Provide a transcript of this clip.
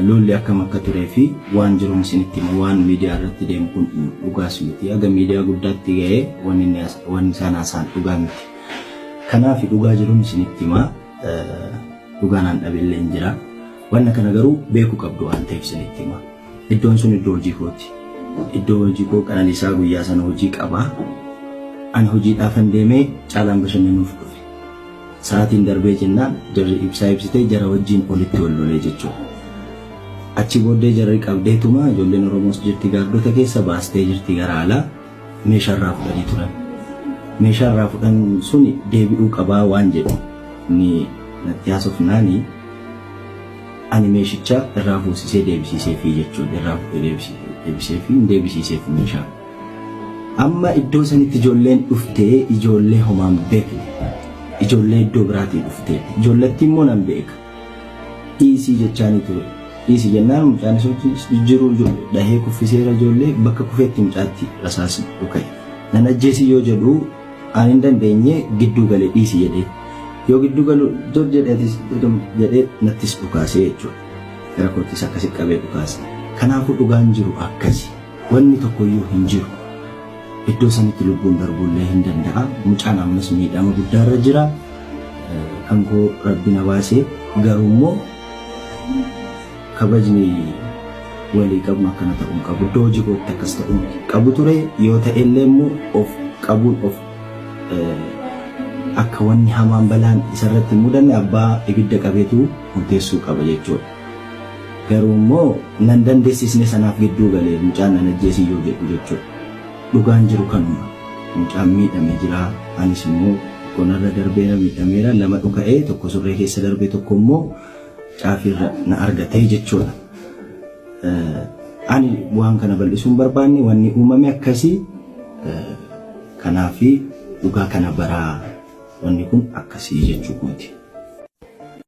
lolli akkam akka turee fi waan jiruun isinitti waan miidiyaa irratti deemu kun dhugaas miti. Aga miidiyaa guddaatti ga'ee wanni isaan haasa'an dhugaa miti. Kanaaf dhugaa jiruun isinitti himaa dhugaanaan dhabeellee hin jira. Wanna kana garuu beekuu qabdu waan ta'eef isinitti himaa. Iddoon sun iddoo hojii kooti. Iddoo hojii koo Qananiisaa guyyaa sana hojii qabaa. Ani hojiidhaafan deemee Caalaan bashannanuuf dhufe. Sa'aatiin darbee jennaan jarri ibsaa ibsitee jara wajjin olitti wal lolee jechuudha. Achi booddee jarri qabdeetuma ijoolleen Oromoos jirti gaardota keessa baastee jirti gara alaa meeshaarraa fudhanii turan. Meeshaarraa fudhan suni deebi'uu qabaa waan jedhu ni natti haasofnaanii ani meeshicha irraa fuusisee deebisiisee fi jechuudha. Irraa fuudhee deebisee fi deebisiisee fi meeshaa. Amma iddoo sanitti ijoolleen dhuftee ijoollee homaan beekne. Ijoollee iddoo biraatii dhuftee ijoolletti immoo nan beeka. Dhiisii jechaanii ture. Dhiisii jennaan mucaan isootti jiru dhahee kuffiseera ijoollee bakka kufeetti mucaatti rasaasni dhuka'e. Nan ajjeesii yoo jedhu ani hin dandeenye gidduu galee dhiisii jedhee. Yoo gidduu galu jor jedhee nattis dhukaasee jechuudha. Gara koottis akkasi qabee dhukaase. Kanaafuu dhugaan jiru akkasi. Wanni tokkoyyuu hin jiru. Iddoo sanitti lubbuun darbuullee hin danda'a. Mucaan ammas miidhama guddaarra jira. Kan koo Rabbi na baasee garuu immoo kabajni walii qabu akkana ta'uun qabu. Iddoo hojii kootti akkas ta'uun qabu ture yoo ta'ellee immoo of qabuun of akka wanni hamaan balaan isarratti mudanne abbaa ibidda qabeetu murteessuu qaba jechuudha. Garuu immoo nan dandeessisne sanaaf gidduu galee mucaan nan ajjeesii yoo jedhu jechuudha. Dhugaan jiru kanuma. Mucaan miidhamee jira. Anis immoo konarra darbeera miidhameera. Lama dhuka'ee tokko surree keessa darbee tokko immoo caafirra na argatee jechuudha. Ani waan kana bal'isuun barbaanne wanni uumame akkasii kanaafi dhugaa kana baraa wanni kun akkasii jechuu kooti.